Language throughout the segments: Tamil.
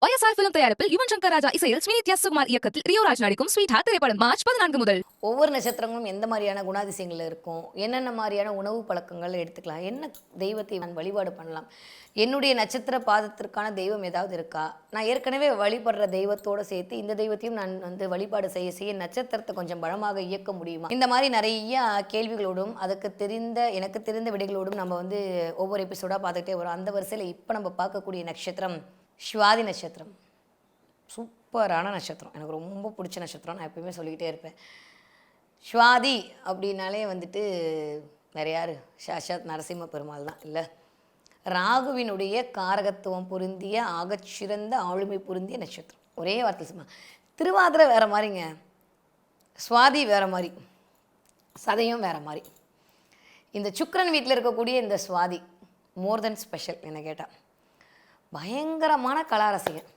YSR Film தயாரிப்பில் யுவன் சங்கர் ராஜா இசையில் ஸ்ரீநித்யா சுகுமார் இயக்கத்தில் ரியோராஜ் நடிக்கும் ஸ்வீட் திரைப்படம் மார்ச் 14 முதல். ஒவ்வொரு நட்சத்திரங்களும் எந்த மாதிரியான குணாதிசயங்கள் இருக்கும், என்னென்ன மாதிரியான உணவு பழக்கங்கள் எடுத்துக்கலாம், என்ன தெய்வத்தை நான் வழிபாடு பண்ணலாம், என்னுடைய நட்சத்திர பாதத்திற்கான தெய்வம் ஏதாவது இருக்கா, நான் ஏற்கனவே வழிபடுற தெய்வத்தோடு சேர்த்து இந்த தெய்வத்தையும் நான் வழிபாடு செய்ய செய்ய நட்சத்திரத்தை கொஞ்சம் பலமாக இயக்க முடியுமா, இந்த மாதிரி நிறைய கேள்விகளோடும் எனக்கு தெரிந்த விடைகளோடும் நம்ம ஒவ்வொரு எபிசோடாக பார்த்துக்கிட்டே வரோம். அந்த வரிசையில் இப்போ நம்ம பார்க்கக்கூடிய நட்சத்திரம் சுவாதி நட்சத்திரம். சூப்பரான நட்சத்திரம், எனக்கு ரொம்ப பிடிச்ச நட்சத்திரம். நான் எப்பயுமே சொல்லிக்கிட்டே இருப்பேன். சுவாதி அப்படின்னாலே வேறு யார், சாஷாத் நரசிம்ம பெருமாள் தான் இல்லை. ராகுவினுடைய காரகத்துவம் பொருந்திய ஆகச்சிறந்த ஆளுமை பொருந்திய நட்சத்திரம். ஒரே வார்த்தை சும்மா. திருவாதிரை வேறு மாதிரிங்க, சுவாதி வேறு மாதிரி, சதயம் வேறு மாதிரி. இந்த சுக்கிரன் வீட்டில் இருக்கக்கூடிய இந்த சுவாதி மோர் தென் ஸ்பெஷல். என்ன கேட்டால் பயங்கரமான கலாரசிகன்.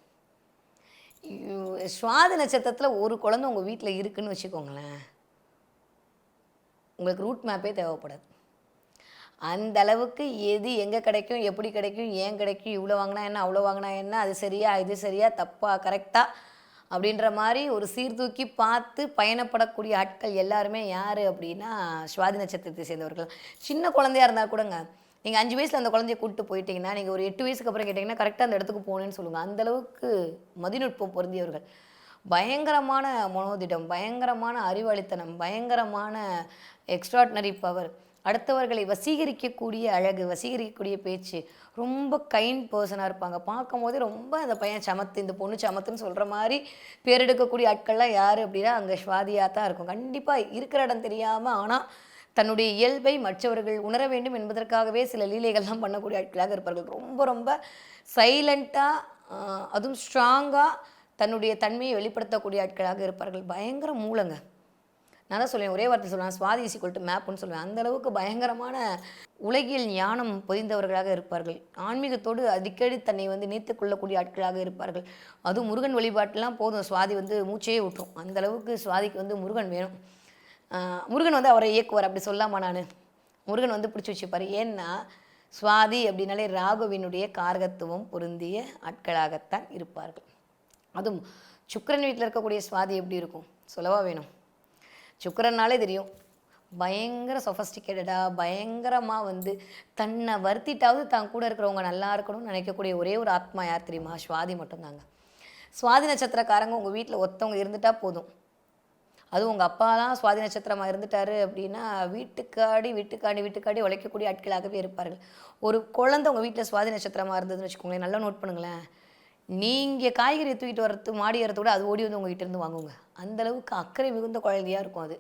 சுவாதி நட்சத்திரத்தில் ஒரு குழந்தை உங்கள் வீட்டில் இருக்குதுன்னு வச்சுக்கோங்களேன், உங்களுக்கு ரூட் மேப்பே தேவைப்படாது. அந்த அளவுக்கு எது எங்கே கிடைக்கும், எப்படி கிடைக்கும், ஏன் கிடைக்கும், இவ்வளோ வாங்கினா என்ன, அவ்வளோ வாங்கினா என்ன, அது சரியா இது சரியா தப்பா கரெக்டாக அப்படின்ற மாதிரி ஒரு சீர்தூக்கி பார்த்து பயணப்படக்கூடிய ஆட்கள் எல்லாருமே யார் அப்படின்னா சுவாதி நட்சத்திரத்தை சேர்ந்தவர்கள். சின்ன குழந்தையாக இருந்தால் கூடங்க, நீங்கள் 5 வயசில் அந்த குழந்தைய கூப்பிட்டு போயிட்டீங்கன்னா, நீங்கள் ஒரு 8 வயசுக்கு அப்புறம் கேட்டிங்கன்னா கரெக்டாக அந்த இடத்துக்கு போகணுன்னு சொல்லுங்கள். அந்தளவுக்கு மதிநுட்பம் பொருந்தியவர்கள். பயங்கரமான மனோதிடம், பயங்கரமான அறிவாளித்தனம், பயங்கரமான எக்ஸ்ட்ராடினரி பவர், அடுத்தவர்களை வசீகரிக்கக்கூடிய அழகு, வசீகரிக்கக்கூடிய பேச்சு, ரொம்ப கைண்ட் பர்சனாக இருப்பாங்க. பார்க்கும் போதே ரொம்ப அந்த பையன் சமத்து, இந்த பொண்ணு சமத்துன்னு சொல்கிற மாதிரி பேரெடுக்கக்கூடிய ஆட்கள்லாம் யார் அப்படின்னா அங்கே சுவாதியாக தான் இருக்கும். கண்டிப்பாக இருக்கிற இடம் தெரியாமல், ஆனால் தன்னுடைய இயல்பை மற்றவர்கள் உணர வேண்டும் என்பதற்காகவே சில லீலைகள்லாம் பண்ணக்கூடிய ஆட்களாக இருப்பார்கள். ரொம்ப ரொம்ப சைலண்ட்டாக, அதுவும் ஸ்ட்ராங்காக தன்னுடைய தன்மையை வெளிப்படுத்தக்கூடிய ஆட்களாக இருப்பார்கள். பயங்கர மூலங்க. நான் தான் சொல்லுவேன், ஒரே வார்த்தை சொல்லுவேன், சுவாதி ஈக்குவல் மேப்புன்னு சொல்லுவேன். அந்தளவுக்கு பயங்கரமான உலகில் ஞானம் பொதிந்தவர்களாக இருப்பார்கள். ஆன்மீகத்தோடு அடிக்கடி தன்னை நீத்து கொள்ளக்கூடிய ஆட்களாக இருப்பார்கள். அதுவும் முருகன் வழிபாட்டெலாம் போதும், சுவாதி மூச்சையே விட்டுரும். அந்தளவுக்கு சுவாதிக்கு முருகன் வேணும். முருகன் அவரை இயக்குவார். அப்படி சொல்லாமா, நான் முருகன் பிடிச்சி வச்சுப்பார். ஏன்னா சுவாதி அப்படின்னாலே ராகுவினுடைய காரகத்துவம் பொருந்திய ஆட்களாகத்தான் இருப்பார்கள். அதுவும் சுக்கிரன் வீட்டில் இருக்கக்கூடிய சுவாதி எப்படி இருக்கும் சொல்லவா வேணும். சுக்கிரன்னாலே தெரியும், பயங்கர சொஃபஸ்டிகேட்டடாக, பயங்கரமாக தன்னை வருத்திட்டாவது தான் கூட இருக்கிறவங்க நல்லா இருக்கணும்னு நினைக்கக்கூடிய ஒரே ஒரு ஆத்மா யார் தெரியுமா, சுவாதி மட்டும்தாங்க. சுவாதி நட்சத்திரக்காரங்க உங்கள் வீட்டில் ஒருத்தவங்க இருந்துட்டால் போதும். அதுவும் உங்கள் அப்பா தான் சுவாதி நட்சத்திரமாக இருந்துட்டார் அப்படின்னா வீட்டுக்காடி உழைக்கக்கூடிய ஆட்களாகவே இருப்பார்கள். ஒரு குழந்தை உங்கள் வீட்டில் சுவாதி நட்சத்திரமாக இருந்ததுன்னு வச்சுக்கோங்களேன், நல்லா நோட் பண்ணுங்களேன். நீங்கள் காய்கறியை தூக்கிட்டு வரது மாடி ஏறத விட அது ஓடி உங்கள் வீட்டிலேருந்து வாங்குங்க. அந்தளவுக்கு அக்கறை மிகுந்த குழந்தையாக இருக்கும் அது.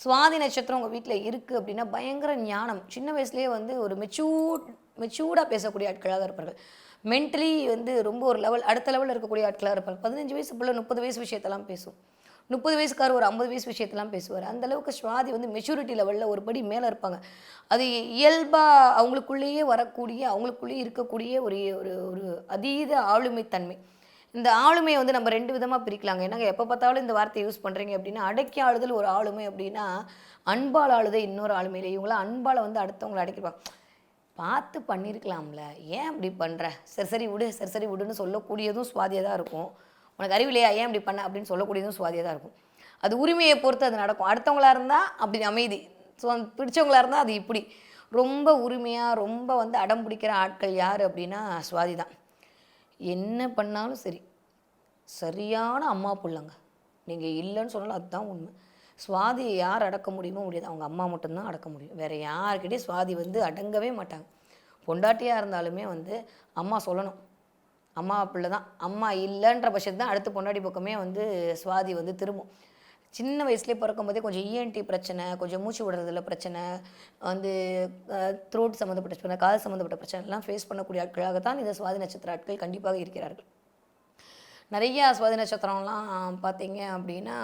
சுவாதி நட்சத்திரம் உங்கள் வீட்டில் இருக்குது அப்படின்னா பயங்கர ஞானம். சின்ன வயசுலேயே ஒரு மெச்சூர்டாக பேசக்கூடிய ஆட்களாக இருப்பார்கள். மென்டலி ரொம்ப ஒரு லெவல் அடுத்த லெவலில் இருக்கக்கூடிய ஆட்களாக இருப்பார்கள். 15 வயசு பிள்ளை 30 வயசு விஷயத்தெல்லாம் பேசும். 30 வயசுக்காரர் ஒரு 50 வயசு விஷயத்தெல்லாம் பேசுவார். அந்தளவுக்கு சுவாதி மெச்சூரிட்டி லெவலில் ஒரு படி மேலே இருப்பாங்க. அது இயல்பாக அவங்களுக்குள்ளேயே வரக்கூடிய, அவங்களுக்குள்ளேயே இருக்கக்கூடிய ஒரு ஒரு ஒரு அதீத ஆளுமைத்தன்மை. இந்த ஆளுமையை நம்ம 2 விதமாக பிரிக்கலாங்க. ஏன்னாங்க எப்போ பார்த்தாலும் இந்த வார்த்தையை யூஸ் பண்ணுறீங்க அப்படின்னா, அடக்கி ஆளுதல் ஒரு ஆளுமை அப்படின்னா, அன்பால் ஆளுதை இன்னொரு ஆளுமையில. இவங்களாம் அன்பால் அடுத்தவங்களை அடக்கிடுவாங்க. பார்த்து பண்ணியிருக்கலாம்ல, ஏன் அப்படி பண்ணுற, சரி விடு விடுன்னு சொல்லக்கூடியதும் சுவாதியாக தான் இருக்கும். உனக்கு அறிவில்லையா, ஏன் இப்படி பண்ண அப்படின்னு சொல்லக்கூடியதும் சுவாதியாக தான் இருக்கும். அது உரிமையை பொறுத்து அது நடக்கும். அடுத்தவங்களாக இருந்தால் அப்படி அமைதி, பிடிச்சவங்களாக இருந்தால் அது இப்படி ரொம்ப உரிமையாக ரொம்ப அடம் பிடிக்கிற ஆட்கள் யார் அப்படின்னா சுவாதி தான். என்ன பண்ணாலும் சரி, சரியான அம்மா பிள்ளைங்க. நீங்கள் இல்லைன்னு சொன்னாலும் அதுதான் உண்மை. சுவாதியை யார் அடக்க முடியுமோ முடியாது, அவங்க அம்மா மட்டும்தான் அடக்க முடியும். வேறு யார்கிட்டையும் சுவாதி அடங்கவே மாட்டாங்க. பொண்டாட்டியாக இருந்தாலுமே அம்மா சொல்லணும், அம்மா பிள்ளை தான். அம்மா இல்லைன்ற பட்சத்து தான் அடுத்த பொண்டாடி பக்கமே சுவாதி திரும்பும். சின்ன வயசுலேயே பிறக்கும் போதே கொஞ்சம் இஎன்டி பிரச்சனை, கொஞ்சம் மூச்சு விடுறதுல பிரச்சனை, த்ரோட் சம்மந்தப்பட்ட பிரச்சனை, காது சம்மந்தப்பட்ட பிரச்சனைலாம் ஃபேஸ் பண்ணக்கூடிய ஆட்களாக தான் இந்த சுவாதி நட்சத்திர ஆட்கள் கண்டிப்பாக இருக்கிறார்கள். நிறையா சுவாதி நட்சத்திரம்லாம் பார்த்தீங்க அப்படின்னா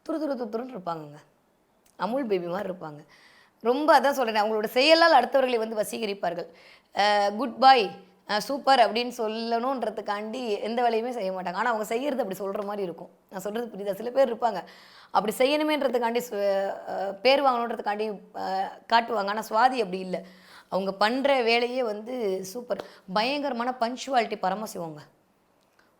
துருன்னு இருப்பாங்கங்க. அமுல் பேபி மாதிரி இருப்பாங்க. ரொம்ப அதான் சொல்கிறேன், அவங்களோட செயலால் அடுத்தவர்களை வசீகரிப்பார்கள். குட் பாய், சூப்பர் அப்படின்னு சொல்லணுன்றதுக்காண்டி எந்த வேலையுமே செய்ய மாட்டாங்க. ஆனால் அவங்க செய்கிறது அப்படி சொல்கிற மாதிரி இருக்கும். நான் சொல்கிறது புரியுதா? சில பேர் இருப்பாங்க அப்படி செய்யணுமேன்றதுக்காண்டி பேர் வாங்கணுன்றதுக்காண்டி காட்டுவாங்க. ஆனால் சுவாதி அப்படி இல்லை. அவங்க பண்ணுற வேலையே சூப்பர். பயங்கரமான பஞ்சுவாலிட்டி பரமசிவங்க.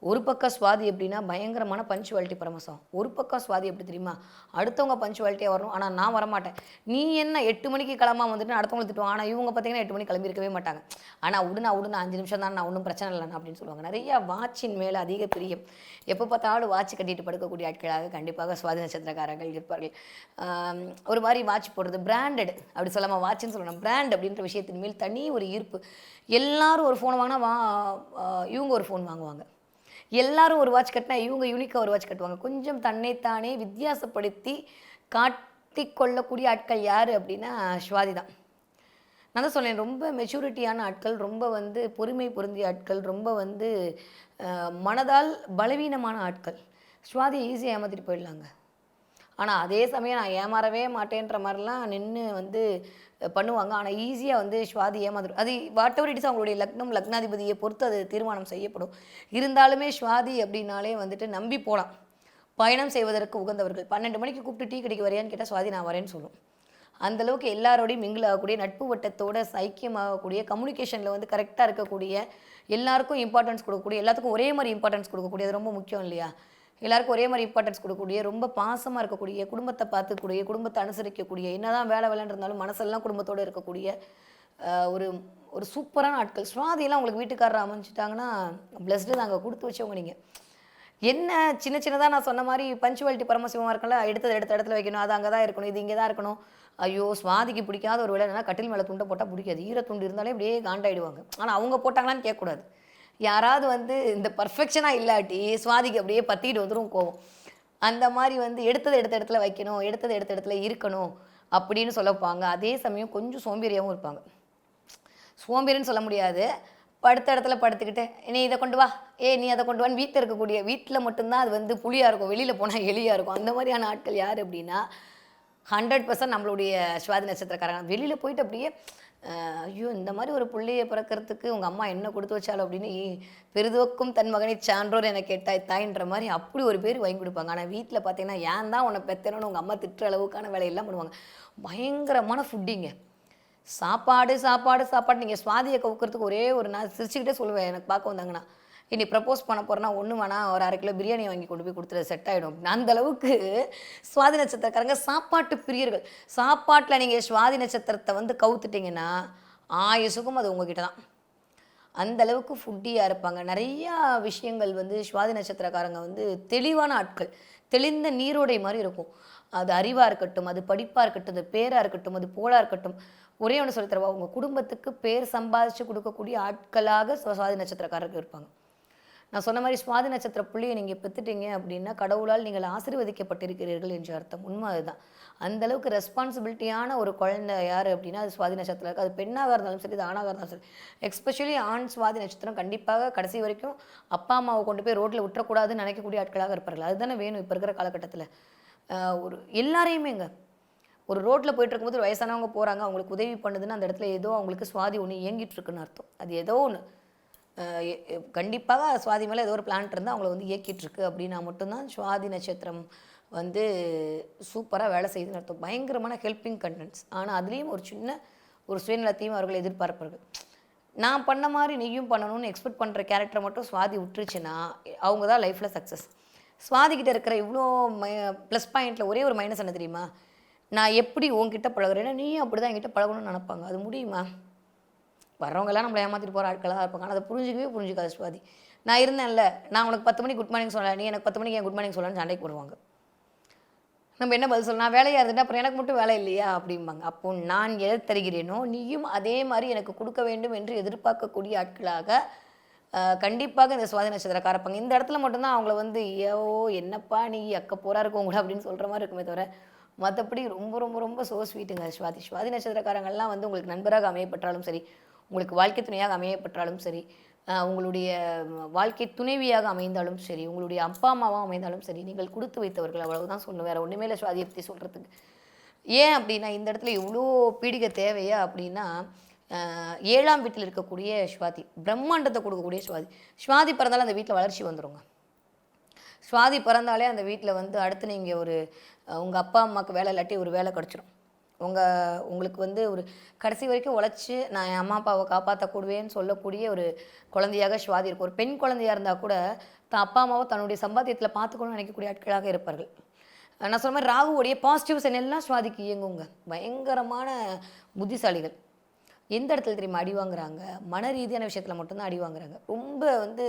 ஒரு பக்கம் சுவாதி எப்படின்னா பயங்கரமான பஞ்சுவாலிட்டி பரமசம். ஒரு பக்கம் சுவாதி எப்படி தெரியுமா? அடுத்தவங்க பஞ்சுவாலிட்டியாக வரணும். ஆனால் நான் வரமாட்டேன். நீ என்ன 8 மணிக்கு கிளம்பாம வந்துட்டு அடுத்தவங்கள திட்டுவாங்க. ஆனால் இவங்க பார்த்தீங்கன்னா 8 மணிக்கு கிளம்பியிருக்கவே மாட்டாங்க. ஆனால் விடு நான் 5 நிமிஷம் தான், நான் ஒன்றும் பிரச்சனை இல்லைண்ணா அப்படின்னு சொல்லுவாங்க. நிறையா வாட்சின் மேலே அதிக பிரியம். எப்போ பார்த்தாலும் வாட்ச் கட்டிட்டு படுக்கக்கூடிய ஆட்களாக கண்டிப்பாக சுவாதி நட்சத்திரக்காரர்கள் இருப்பார்கள். ஒரு மாதிரி வாட்ச் போடுறது பிராண்டட் அப்படி சொல்லாமல் வாட்ச்னு சொல்லணும். பிராண்ட் அப்படின்ற விஷயத்தின் மேல் தனி ஒரு ஈர்ப்பு. எல்லாரும் ஒரு ஃபோன் வாங்கினா இவங்க ஒரு ஃபோன் வாங்குவாங்க. எல்லாரும் ஒரு வாட்ச் கட்டினா இவங்க யூனிக்காக ஒரு வாட்ச் கட்டுவாங்க. கொஞ்சம் தன்னைத்தானே வித்தியாசப்படுத்தி காட்டிக்கொள்ளக்கூடிய ஆட்கள் யார் அப்படின்னா சுவாதி தான். நான் தான் சொன்னேன், ரொம்ப மெச்சூரிட்டியான ஆட்கள், ரொம்ப வந்து பொறுமை பொருந்திய ஆட்கள், ரொம்ப வந்து மனதால் பலவீனமான ஆட்கள். சுவாதியை ஈஸியாக ஏமாற்றிட்டு போயிடலாங்க. ஆனால் அதே சமயம் நான் ஏமாறவே மாட்டேன்ற மாதிரிலாம் நின்று வந்து பண்ணுவாங்க. ஆனால் ஈஸியாக வந்து சுவாதி ஏமாந்துடும். அது வாட் எவர் இட்ஸ் அவங்களுடைய லக்னம் லக்னாதிபதியை பொறுத்து அது தீர்மானம் செய்யப்படும். இருந்தாலுமே சுவாதி அப்படின்னாலே வந்துட்டு நம்பி போகலாம். பயணம் செய்வதற்கு உகந்தவர்கள். 12 மணிக்கு கூப்பிட்டு டீ கடைக்கு வரையான்னு கேட்டால் சுவாதி நான் வரேன்னு சொல்லும். அந்தளவுக்கு எல்லாரோடையும் மிங்கிள் ஆகக்கூடிய, நட்பு வட்டத்தோட ஐக்கியமாகக்கூடிய, கம்யூனிகேஷனில் வந்து கரெக்டாக இருக்கக்கூடிய, எல்லாருக்கும் இம்பார்ட்டன்ஸ் கொடுக்கக்கூடிய, எல்லாத்துக்கும் ஒரே மாதிரி இம்பார்ட்டன்ஸ் கொடுக்கக்கூடிய, அது ரொம்ப முக்கியம் இல்லையா? எல்லாருக்கும் ஒரே மாதிரி இம்பார்ட்டன்ஸ் கொடுக்கக்கூடிய, ரொம்ப பாசமாக இருக்கக்கூடிய, குடும்பத்தை பார்த்துக்கூடிய, குடும்பத்தை அனுசரிக்கக்கூடிய, என்னதான் வேலைன்னு இருந்தாலும் மனசெல்லாம் குடும்பத்தோடு இருக்கக்கூடிய ஒரு ஒரு சூப்பரான ஆட்கள். சுவாதியெல்லாம் உங்களுக்கு வீட்டுக்காரர் அமைஞ்சிட்டாங்கன்னா பிளஸ்டு தாங்க, கொடுத்து வச்சவங்க நீங்கள். என்ன சின்னதாக நான் சொன்ன மாதிரி பஞ்சுவாலிட்டி பரமசிவமாக இருக்கல, எடுத்த இடத்துல வைக்கணும், அது அங்கே தான் இருக்கணும், இது இங்கே தான் இருக்கணும். ஐயோ சுவாதிக்கு பிடிக்காத ஒரு வேலை என்னன்னா கட்டில் மேலே துண்டை போட்டால் பிடிக்காது. ஈரத்துண்டு இருந்தாலே அப்படியே காண்டாயிடுவாங்க. ஆனால் அவங்க போட்டாங்களான்னு கேட்கக்கூடாது. யாராவது வந்து இந்த பர்ஃபெக்ஷனாக இல்லாட்டி சுவாதிக்கு அப்படியே பற்றிட்டு வந்துடும் கோவம். அந்த மாதிரி வந்து எடுத்த இடத்துல வைக்கணும், எடுத்த இடத்துல இருக்கணும் அப்படின்னு சொல்லப்பாங்க. அதே சமயம் கொஞ்சம் சோம்பேறியாகவும் இருப்பாங்க. சோம்பேறின்னு சொல்ல முடியாது, படுத்த இடத்துல படுத்துக்கிட்டு நீ இதை கொண்டு வா, நீ அதை கொண்டு வான்னு வீட்டில் மட்டும்தான் அது வந்து புளியாக இருக்கும், வெளியில் போனால் எலியாக இருக்கும். அந்த மாதிரியான ஆட்கள் யார் அப்படின்னா 100% நம்மளுடைய சுவாதி நட்சத்திரக்காரங்க. வெளியில் போயிட்டு அப்படியே ஐயோ இந்த மாதிரி ஒரு பிள்ளையை பிறக்கிறதுக்கு உங்கள் அம்மா என்ன கொடுத்து வச்சாலும் அப்படின்னு பெரிதுவக்கும் தன் மகனை சான்றோர் என கேட்டாய் தாயின்ற மாதிரி அப்படி ஒரு பேர் வாங்கி கொடுப்பாங்க. ஆனால் வீட்டில் பார்த்தீங்கன்னா ஏன் தான் உன்னை பெத்தனோன்னு உங்கள் அம்மா திட்டுற அளவுக்கான வேலையெல்லாம் பண்ணுவாங்க. பயங்கரமான ஃபுட்டிங்க. சாப்பாடு நீங்கள் சுவாதியை கவுக்கிறதுக்கு ஒரே ஒரு நான் சிரிச்சுக்கிட்டே சொல்லுவேன். எனக்கு பார்க்க வந்தாங்கன்னா நீ ப்ரப்போஸ் பண்ண போகிறேன்னா ஒன்று வேணால் ஒரு 1/2 கிலோ பிரியாணி வாங்கி கொண்டு போய் கொடுத்துட்டு செட் ஆகிடும். அந்த அளவுக்கு சுவாதி நட்சத்திரக்காரங்க சாப்பாட்டு பிரியர்கள். சாப்பாட்டில் நீங்கள் சுவாதி நட்சத்திரத்தை வந்து கவுத்துட்டிங்கன்னா ஆயுசுக்கும் அது உங்ககிட்ட தான். அந்த அளவுக்கு ஃபுட்டியாக இருப்பாங்க. நிறையா விஷயங்கள் வந்து சுவாதி நட்சத்திரக்காரங்க வந்து தெளிவான ஆட்கள், தெளிந்த நீரோடை மாதிரி இருக்கும். அது அறிவாக இருக்கட்டும், அது படிப்பாக இருக்கட்டும், அது பேராக இருக்கட்டும், அது போலாக இருக்கட்டும். ஒரே ஒன்று சொல்லித்தரவா, உங்கள் குடும்பத்துக்கு பேர் சம்பாதிச்சு கொடுக்கக்கூடிய ஆட்களாக சுவாதி நட்சத்திரக்காரர்கள் இருப்பாங்க. நான் சொன்ன மாதிரி சுவாதி நட்சத்திர புள்ளியை நீங்கள் பெற்றுட்டீங்க அப்படின்னா கடவுளால் நீங்கள் ஆசீர்வதிக்கப்பட்டிருக்கிறீர்கள் என்ற அர்த்தம். உண்மை அதுதான். அந்தளவுக்கு ரெஸ்பான்சிபிலிட்டியான ஒரு குழந்தை யார் அப்படின்னா அது சுவாதி நட்சத்திரம் இருக்குது. அது பெண்ணாக இருந்தாலும் சரி, அது ஆணாக இருந்தாலும் சரி. எஸ்பெஷலி ஆண் சுவாதி நட்சத்திரம் கண்டிப்பாக கடைசி வரைக்கும் அப்பா அம்மாவை கொண்டு போய் ரோட்டில் விட்டுறக்கூடாதுன்னு நினைக்கக்கூடிய ஆட்களாக இருப்பார்கள். அதுதானே வேணும் இப்போ இருக்கிற காலகட்டத்தில். ஒரு எல்லாரையுமேங்க ஒரு ரோட்டில் போயிட்டு இருக்கும்போது ஒரு வயசானவங்க போகிறாங்க, அவங்களுக்கு உதவி பண்ணுதுன்னு அந்த இடத்துல ஏதோ அவங்களுக்கு சுவாதி ஒன்று இயங்கிட்டு இருக்குன்னு அர்த்தம். அது ஏதோ ஒன்று கண்டிப்பாக சுவாதி மேலே ஏதோ ஒரு பிளான் இருந்தால் அவங்கள வந்து இயக்கிட்டுருக்கு அப்படின்னா மட்டும்தான் சுவாதி நட்சத்திரம் வந்து சூப்பராக வேலை செய்யுதுன்னு அர்த்தம். பயங்கரமான ஹெல்பிங் கண்டென்ட்ஸ். ஆனால் அதுலேயும் ஒரு சின்ன ஒரு சுயநலத்தையும் அவர்கள் எதிர்பார்ப்பார்கள். நான் பண்ண மாதிரி நீயும் பண்ணணும்னு எக்ஸ்பெக்ட் பண்ணுற கேரக்டரை மட்டும் சுவாதி விட்டுருச்சுன்னா அவங்க தான் லைஃப்பில் சக்ஸஸ். சுவாதிக்கிட்ட இருக்கிற இவ்வளோ ப்ளஸ் பாயிண்டில் ஒரே ஒரு மைனஸ் என்ன தெரியுமா? நான் எப்படி உங்ககிட்ட பழகுறேன்னா நீயும் அப்படி தான் என்கிட்ட பழகணும்னு நினப்பாங்க. அது முடியுமா? வர்றவங்கெல்லாம் நம்மளை ஏமாற்றிட்டு போகிற ஆட்களாக இருப்பாங்க. ஆனால் அதை புரிஞ்சுக்காது சுவாதி. நான் இருந்தேன்ல, நான் உனக்கு 10 மணிக்கு குட் மார்னிங் சொல்லலை, நீ எனக்கு 10 மணிக்கு என் குட் மார்னிங் சொல்லலான்னு சண்டைக்கு போடுவாங்க. நம்ம என்ன பதில் சொல்லலாம்? நான் வேலையாக இருந்துட்டு அப்புறம் எனக்கு மட்டும் வேலை இல்லையா அப்படிம்பாங்க. அப்போ நான் எதை தருகிறேனோ நீயும் அதே மாதிரி எனக்கு கொடுக்க வேண்டும் என்று எதிர்பார்க்கக்கூடிய ஆட்களாக கண்டிப்பாக இந்த சுவாதி நட்சத்திரக்கார இருப்பாங்க. இந்த இடத்துல மட்டும்தான் அவங்கள வந்து என்னப்பா நீ அக்க போரா இருக்கவங்கள அப்படின்னு சொல்கிற மாதிரி இருக்குமே தவிர மற்றபடி ரொம்ப ரொம்ப ரொம்ப சோ ஸ்வீட்டுங்க சுவாதி நட்சத்திரக்காரங்கள்லாம் வந்து உங்களுக்கு நண்பராக அமையப்பட்டாலும் சரி, உங்களுக்கு வாழ்க்கை துணையாக அமையப்பட்டாலும் சரி, உங்களுடைய வாழ்க்கை துணைவியாக அமைந்தாலும் சரி, உங்களுடைய அப்பா அம்மாவாக அமைந்தாலும் சரி, நீங்கள் கொடுத்து வைத்தவர்கள். அவ்வளவுதான் சொல்லணும், வேறு ஒன்றுமே இல்லை சுவாதியை பற்றி சொல்கிறதுக்கு. ஏன் அப்படின்னா இந்த இடத்துல இவ்வளோ பீடிகை தேவையா அப்படின்னா 7ஆம் வீட்டில் இருக்கக்கூடிய சுவாதி பிரம்மாண்டத்தை கொடுக்கக்கூடிய சுவாதி பிறந்தாலும் அந்த வீட்டில் வளர்ச்சி வந்துடுங்க. சுவாதி பிறந்தாலே அந்த வீட்டில் வந்து அடுத்து நீங்கள் ஒரு உங்கள் அப்பா அம்மாவுக்கு வேலை இல்லாட்டி ஒரு வேலை கிடச்சிடும். உங்களுக்கு வந்து ஒரு கடைசி வரைக்கும் உழைச்சி நான் என் அம்மா அப்பாவை காப்பாற்றக்கூடுவேன்னு சொல்லக்கூடிய ஒரு குழந்தையாக சுவாதி இருக்கும். ஒரு பெண் குழந்தையாக இருந்தால் கூட அப்பா அம்மாவோ தன்னுடைய சம்பாத்தியத்தில் பார்த்துக்கணும்னு நினைக்கக்கூடிய ஆட்களாக இருப்பார்கள். நான் சொன்ன மாதிரி ராகுவோடைய பாசிட்டிவ்ஸ் எல்லாம் சுவாதிக்கு இயங்குங்க. பயங்கரமான புத்திசாலிகள். எந்த இடத்துல தெரியுமா அடி வாங்குறாங்க? மன ரீதியான விஷயத்தில் மட்டும்தான் அடி வாங்குறாங்க. ரொம்ப வந்து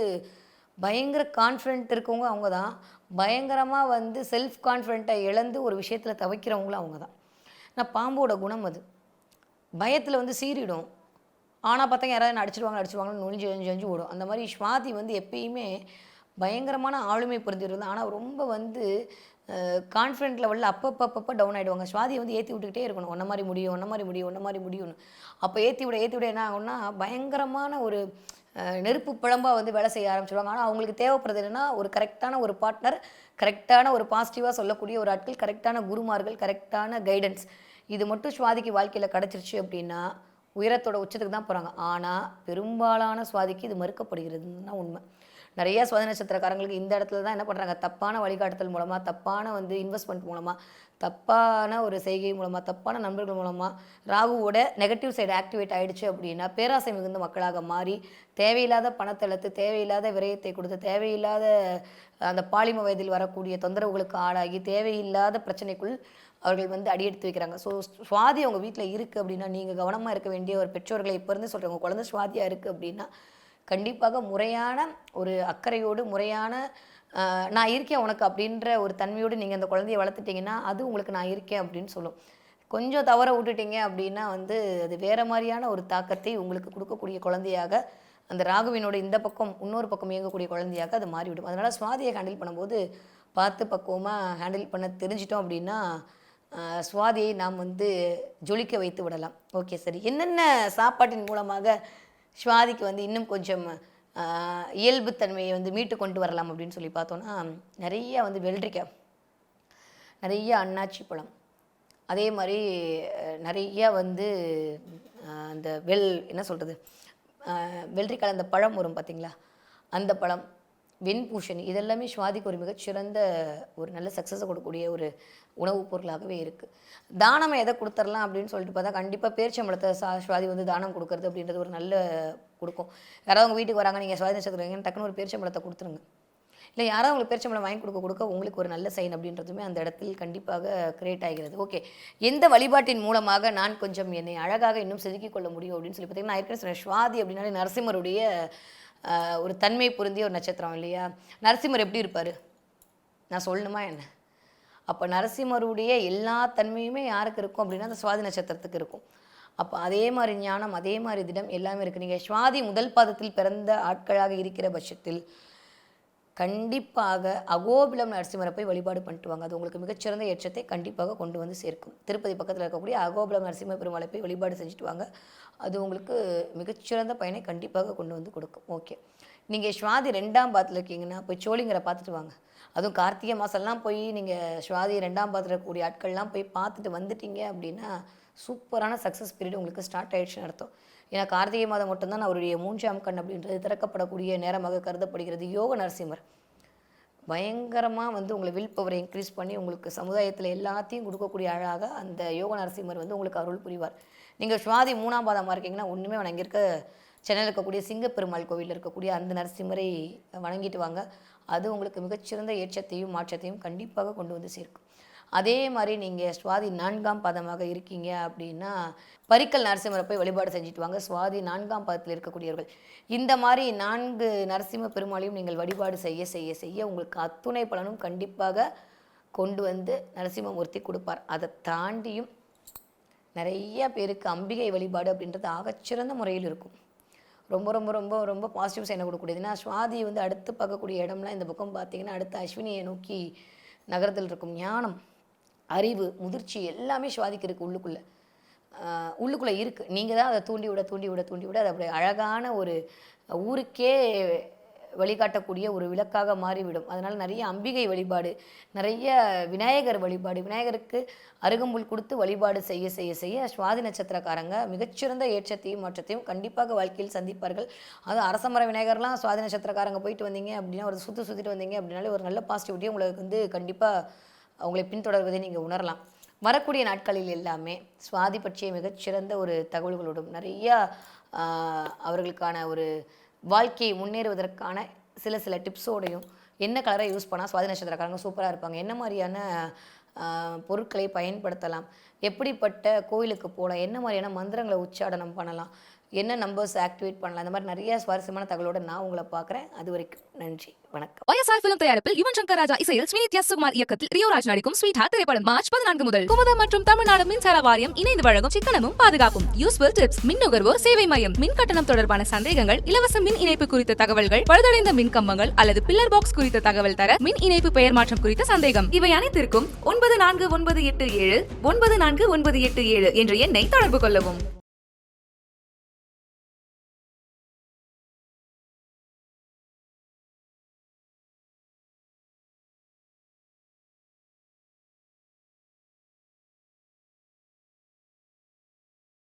பயங்கர கான்ஃபிடென்ட் இருக்கவங்க அவங்க தான். பயங்கரமாக வந்து செல்ஃப் கான்ஃபிடென்ட்டை இழந்து ஒரு விஷயத்தில் தவிக்கிறவங்களும் அவங்க தான். நான் பாம்போட குணம் அது. பயத்தில் வந்து சீறிடும். ஆனால் பார்த்தா யாராவது என்ன அடிச்சிடுவாங்கன்னு நொழிஞ்சு ஓடும். அந்த மாதிரி ஸ்வாதி வந்து எப்பயுமே பயங்கரமான ஆளுமை பொருந்திருந்தது. ஆனால் ரொம்ப வந்து கான்ஃபிடென்ட் லெவலில் அப்பப்போ டவுன் ஆகிடுவாங்க. ஸ்வாதியை வந்து ஏற்றி விட்டுக்கிட்டே இருக்கணும். ஒன்றை மாதிரி முடியும், ஒன்றை மாதிரி முடியும்னு. அப்போ ஏற்றி விட என்ன ஆகும்னா பயங்கரமான ஒரு நெருப்பு பிழம்பாக வந்து வேலை செய்ய ஆரம்பிச்சிடுவாங்க. ஆனால் அவங்களுக்கு தேவைப்படுறது என்னென்னா ஒரு கரெக்டான ஒரு பார்ட்னர், கரெக்டான ஒரு பாசிட்டிவாக சொல்லக்கூடிய ஒரு ஆட்கள், கரெக்டான குருமார்கள், கரெக்டான கைடன்ஸ். இது மட்டும் சுவாதிக்கு வாழ்க்கையில் கிடச்சிருச்சு அப்படின்னா உயரத்தோட உச்சத்துக்கு தான் போகிறாங்க. ஆனால் பெரும்பாலான சுவாதிக்கு இது மறுக்கப்படுகிறதுன்னு தான் உண்மை. நிறைய சுவாதி நட்சத்திரக்காரங்களுக்கு இந்த இடத்துல தான் என்ன பண்ணுறாங்க, தப்பான வழிகாட்டுதல் மூலமாக, தப்பான வந்து இன்வெஸ்ட்மெண்ட் மூலமாக, தப்பான ஒரு செய்கை மூலமாக, தப்பான நண்பர்கள் மூலமாக ராகுவோட நெகட்டிவ் சைடு ஆக்டிவேட் ஆகிடுச்சு அப்படின்னா பேராசை மிகுந்த மக்களாக மாறி தேவையில்லாத பணத்தை இழத்து, தேவையில்லாத விரயத்தை கொடுத்து, தேவையில்லாத அந்த பாலிம வயதில் வரக்கூடிய தொந்தரவுகளுக்கு ஆளாகி தேவையில்லாத பிரச்சனைக்குள் அவர்கள் வந்து அடியெடுத்து வைக்கிறாங்க. ஸோ சுவாதி அவங்க வீட்டில் இருக்குது அப்படின்னா நீங்கள் கவனமாக இருக்க வேண்டிய ஒரு பெற்றோர்களை இப்போ இருந்து சொல்கிறவங்க குழந்தை சுவாதியாக இருக்குது அப்படின்னா கண்டிப்பாக முறையான ஒரு அக்கறையோடு முறையான நான் இருக்கேன் உனக்கு அப்படின்ற ஒரு தன்மையோடு நீங்கள் அந்த குழந்தைய வளர்த்துட்டிங்கன்னா அது உங்களுக்கு நான் இருக்கேன் அப்படின்னு சொல்லும். கொஞ்சம் தவற விட்டுட்டீங்க அப்படின்னா வந்து அது வேறு மாதிரியான ஒரு தாக்கத்தை உங்களுக்கு கொடுக்கக்கூடிய குழந்தையாக அந்த ராகுவினோட இந்த பக்கம் இன்னொரு பக்கம் இயங்கக்கூடிய குழந்தையாக அது மாறிவிடும். அதனால் சுவாதியை ஹேண்டில் பண்ணும்போது பார்த்து பக்குவமாக ஹேண்டில் பண்ண தெரிஞ்சிட்டோம் அப்படின்னா சுவாதியை நாம் வந்து ஜொலிக்க வைத்து விடலாம். ஓகே சரி, என்னென்ன சாப்பாட்டின் மூலமாக சுவாதிக்கு வந்து இன்னும் கொஞ்சம் இயல்புத்தன்மையை வந்து மீட்டு கொண்டு வரலாம் அப்படின்னு சொல்லி பார்த்தோன்னா நிறைய வந்து வெள்ளரிக்காய், நிறைய அன்னாச்சி பழம், அதே மாதிரி நிறையா வந்து அந்த என்ன சொல்கிறது வெள்ளரிக்காய் அந்த பழம் வரும் பார்த்திங்களா, அந்த பழம், வெண்பூஷணி, இதெல்லாமே சுவாதிக்கு ஒரு மிகச்சிறந்த ஒரு நல்ல சக்ஸஸை கொடுக்கக்கூடிய ஒரு உணவுப் பொருளாகவே இருக்குது. தானம் எதை கொடுத்துடலாம் அப்படின்னு சொல்லிட்டு பார்த்தா கண்டிப்பாக பேரிச்சம்பழத்தை சுவாதி வந்து தானம் கொடுக்கறது அப்படின்றது ஒரு நல்ல கொடுக்கும். யாராவது உங்கள் வீட்டுக்கு வராங்க, நீங்கள் சுவாதி நட்சத்திரம் டக்குன்னு ஒரு பேரிச்சம்பழத்தை கொடுத்துருங்க. இல்லை யாராவது உங்களுக்கு பேரிச்சம்பழம் வாங்கி கொடுக்க உங்களுக்கு ஒரு நல்ல சைன் அப்படின்றதுமே அந்த இடத்தில் கண்டிப்பாக கிரியேட் ஆகிறது. ஓகே, எந்த வழிபாட்டின் மூலமாக நான் கொஞ்சம் என்னை அழகாக இன்னும் செதுக்கிக் கொள்ள முடியும் அப்படின்னு சொல்லி பார்த்தீங்கன்னா, நான் ஏற்கனவே சொன்னேன் சுவாதி அப்படின்னாலே நரசிம்மருடைய ஒரு தன்மை பொருந்திய ஒரு நட்சத்திரம் இல்லையா. நரசிம்மர் எப்படி இருப்பார் நான் சொல்லணுமா என்ன? அப்போ நரசிம்மருடைய எல்லா தன்மையுமே யாருக்கு இருக்கும் அப்படின்னா அந்த சுவாதி நட்சத்திரத்துக்கு இருக்கும். அப்போ அதே மாதிரி ஞானம், அதே மாதிரி திடம் எல்லாமே இருக்குது. நீங்கள் சுவாதி முதல் பாதத்தில் பிறந்த ஆட்களாக இருக்கிற பட்சத்தில் கண்டிப்பாக அகோபிலம் நரசிம்மரை போய் வழிபாடு பண்ணிட்டு வாங்க. அது உங்களுக்கு மிகச்சிறந்த ஏற்றத்தை கண்டிப்பாக கொண்டு வந்து சேர்க்கும். திருப்பதி பக்கத்தில் இருக்கக்கூடிய அகோபிலம் நரசிம்ம பெருமாளை போய் வழிபாடு செஞ்சுட்டு வாங்க. அது உங்களுக்கு மிகச்சிறந்த பயனை கண்டிப்பாக கொண்டு வந்து கொடுக்கும். ஓகே, நீங்கள் சுவாதி 2ஆம் பாதத்தில் இருக்கீங்கன்னா போய் சோழிங்கரை பார்த்துட்டு வாங்க. அதுவும் கார்த்திகை மாதம்லாம் போய் நீங்கள் சுவாதி 2ஆம் பாதத்தில் இருக்கக்கூடிய ஆட்கள்லாம் போய் பார்த்துட்டு வந்துட்டீங்க அப்படின்னா சூப்பரான சக்ஸஸ் பீரியட் உங்களுக்கு ஸ்டார்ட் ஆகிடுச்சுன்னு அர்த்தம். ஏன்னா கார்த்திகை மாதம் மட்டும்தான் அவருடைய 3ஆம் கண் அப்படின்றது திறக்கப்படக்கூடிய நேரமாக கருதப்படுகிறது. யோக நரசிம்மர் பயங்கரமாக வந்து உங்களை வில் பவரை இன்க்ரீஸ் பண்ணி உங்களுக்கு சமுதாயத்தில் எல்லாத்தையும் கொடுக்கக்கூடிய அழகாக அந்த யோக நரசிம்மர் வந்து உங்களுக்கு அருள் புரிவார். நீங்கள் சுவாதி 3ஆம் பாதமாக இருக்கீங்கன்னா ஒன்றுமே வேணாம், இங்கே இருக்க சென்னையில் இருக்கக்கூடிய சிங்கப்பெருமாள் கோவிலில் இருக்கக்கூடிய அந்த நரசிம்மரை வணங்கிட்டு வாங்க. அது உங்களுக்கு மிகச்சிறந்த ஏற்றத்தையும் மாற்றத்தையும் கண்டிப்பாக கொண்டு வந்து சேர்க்கும். அதே மாதிரி நீங்கள் சுவாதி 4ஆம் பாதமாக இருக்கீங்க அப்படின்னா பரிக்கல் நரசிம்மரை போய் வழிபாடு செஞ்சுட்டு வாங்க. சுவாதி 4ஆம் பாதத்தில் இருக்கக்கூடியவர்கள் இந்த மாதிரி 4 நரசிம்ம பெருமாளையும் நீங்கள் வழிபாடு செய்ய செய்ய செய்ய உங்களுக்கு அத்துணை பலனும் கண்டிப்பாக கொண்டு வந்து நரசிம்மமூர்த்தி கொடுப்பார். அதை தாண்டியும் நிறைய பேருக்கு அம்பிகை வழிபாடு அப்படின்றது ஆகச்சிறந்த முறையில் இருக்கும். ரொம்ப ரொம்ப ரொம்ப ரொம்ப பாசிட்டிவ் சைனை கொடுக்கக்கூடியது. ஏன்னா சுவாதி வந்து அடுத்து பார்க்கக்கூடிய இடம்லாம் இந்த பக்கம் பார்த்தீங்கன்னா அடுத்து அஸ்வினியை நோக்கி நகரத்தில் இருக்கும். ஞானம், அறிவு, முதிர்ச்சி எல்லாமே சுவாதிக்கு இருக்குது. உள்ளுக்குள்ளே இருக்குது. நீங்கள் தான் அதை தூண்டி விட அது அப்படி அழகான ஒரு ஊருக்கே வழிகாட்டக்கூடிய ஒரு விளக்காக மாறிவிடும். அதனால் நிறைய அம்பிகை வழிபாடு, நிறைய விநாயகர் வழிபாடு, விநாயகருக்கு அருகம்புல் கொடுத்து வழிபாடு செய்ய செய்ய செய்ய சுவாதி நட்சத்திரக்காரங்க மிகச்சிறந்த ஏற்றத்தையும் மாற்றத்தையும் கண்டிப்பாக வாழ்க்கையில் சந்திப்பார்கள். அதுவும் அரசமர விநாயகர்லாம் சுவாதி நட்சத்திரக்காரங்க போயிட்டு வந்தீங்க அப்படின்னா ஒரு சுற்றிட்டு வந்தீங்க அப்படின்னாலே ஒரு நல்ல பாசிட்டிவிட்டி உங்களுக்கு வந்து கண்டிப்பாக அவங்களை பின்தொடர்வதை நீங்கள் உணரலாம். வரக்கூடிய நாட்களில் எல்லாமே சுவாதி பற்றிய மிகச்சிறந்த ஒரு தகவல்களோடும் நிறையா அவர்களுக்கான ஒரு வாழ்க்கையை முன்னேறுவதற்கான சில டிப்ஸோடையும் என்ன கலரை யூஸ் பண்ணால் சுவாதி நட்சத்திரக்காரங்க சூப்பராக இருப்பாங்க, என்ன மாதிரியான பொருட்களை பயன்படுத்தலாம், எப்படிப்பட்ட கோயிலுக்கு போகலாம், என்ன மாதிரியான மந்திரங்களை உச்சாடனம் பண்ணலாம், என்ன நம்பர்ஸ் ஆக்டிவேட் பண்ணலாம், இந்த மாதிரி நிறைய சுவாரஸ்யமான தகவலோட நான் உங்களை பார்க்குறேன். அது வரைக்கும் நன்றி, வணக்கம். YSR ஃபிலிம் தயாரிப்பில் யுவன் சங்கர் ராஜா இசையில் ஸ்ரீநித்யா சுகுமார் இயக்கத்தில் ரியோராஜ் நடிக்கும் ஸ்வீட் திரைப்படம் மார்ச் 14 முதல். குமுதம் மற்றும் தமிழ்நாடு மின்சார வாரியம் இணைந்து வழங்கும் சிக்கனமும் பாதுகாப்பும் யூஸ்ஃபுல் டிப்ஸ், மின் நுகர்வோர் சேவை மையம், மின் கட்டணம் தொடர்பான சந்தேகங்கள், இலவச மின் இணைப்பு குறித்த தகவல்கள், பழுதடைந்த மின் கம்பங்கள் அல்லது பில்லர் பாக்ஸ் குறித்த தகவல் தர, மின் இணைப்பு பெயர் மாற்றம் குறித்த சந்தேகம், இவை அனைத்திற்கும் 9497 94987 என்ற எண்ணை தொடர்பு கொள்ளவும்.